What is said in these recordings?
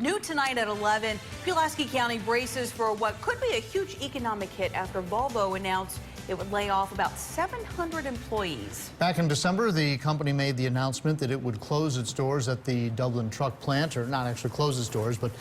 New tonight at 11, Pulaski County braces for what could be a huge economic hit after Volvo announced it would lay off about 700 employees. Back in December, the company made the announcement that it would close its doors at the Dublin truck plant, or not actually close its doors, but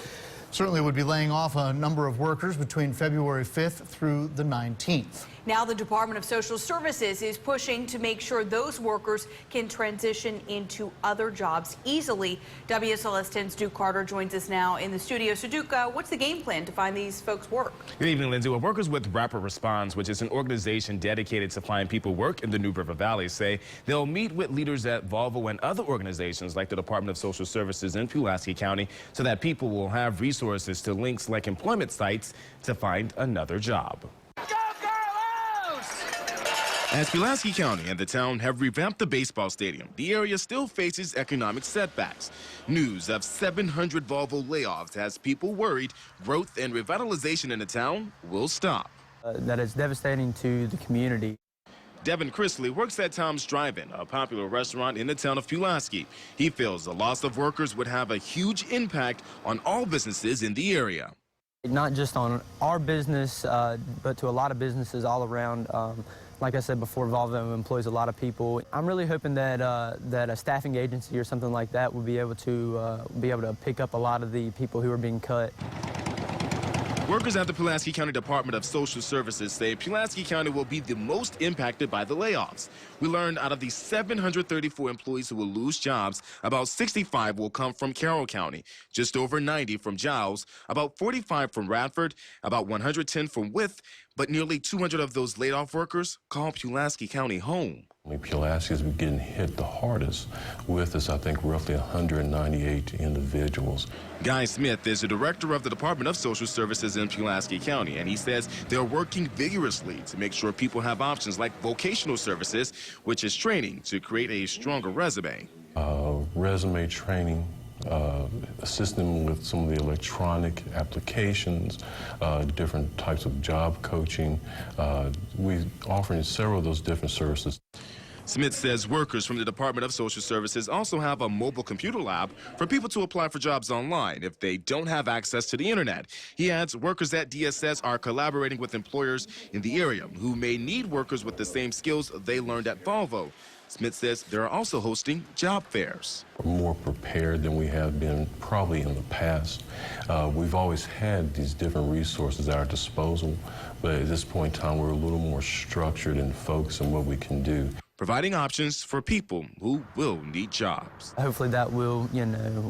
certainly would be laying off a number of workers between February 5th through the 19th. Now the Department of Social Services is pushing to make sure those workers can transition into other jobs easily. WSLS 10's Duke Carter joins us now in the studio. So Duke, what's the game plan to find these folks work? Good evening, Lindsay. Well, workers with Rapid Response, which is an organization dedicated to finding people work in the New River Valley, say they'll meet with leaders at Volvo and other organizations like the Department of Social Services in Pulaski County so that people will have resources to links like employment sites to find another job. As Pulaski County and the town have revamped the baseball stadium, the area still faces economic setbacks. News of 700 Volvo layoffs has people worried growth and revitalization in the town will stop. That is devastating to the community. Devin Chrisley works at Tom's Drive-In, a popular restaurant in the town of Pulaski. He feels the loss of workers would have a huge impact on all businesses in the area. Not just on our business, but to a lot of businesses all around. Like I said before, Volvo employs a lot of people. I'm really hoping that that a staffing agency or something like that will be able to pick up a lot of the people who are being cut. Workers at the Pulaski County Department of Social Services say Pulaski County will be the most impacted by the layoffs. We learned out of the 734 employees who will lose jobs, about 65 will come from Carroll County, just over 90 from Giles, about 45 from Radford, about 110 from Wythe, but nearly 200 of those laid off workers call Pulaski County home. Pulaski is getting hit the hardest with this, I think, roughly 198 individuals. Guy Smith is the director of the Department of Social Services in Pulaski County, and he says they're working vigorously to make sure people have options like vocational services, which is training to create a stronger resume. Resume training, assisting them with some of the electronic applications, different types of job coaching. We're offering several of those different services. Smith says workers from the Department of Social Services also have a mobile computer lab for people to apply for jobs online if they don't have access to the internet. He adds workers at DSS are collaborating with employers in the area who may need workers with the same skills they learned at Volvo. Smith says they're also hosting job fairs. We're more prepared than we have been probably in the past. We've always had these different resources at our disposal, but at this point in time we're a little more structured and focused on what we can do. Providing options for people who will need jobs. Hopefully that will,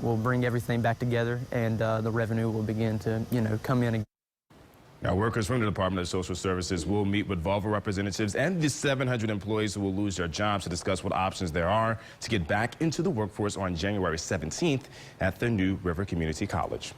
will bring everything back together and the revenue will begin to, come in. Now, workers from the Department of Social Services will meet with Volvo representatives and the 700 employees who will lose their jobs to discuss what options there are to get back into the workforce on January 17th at the New River Community College.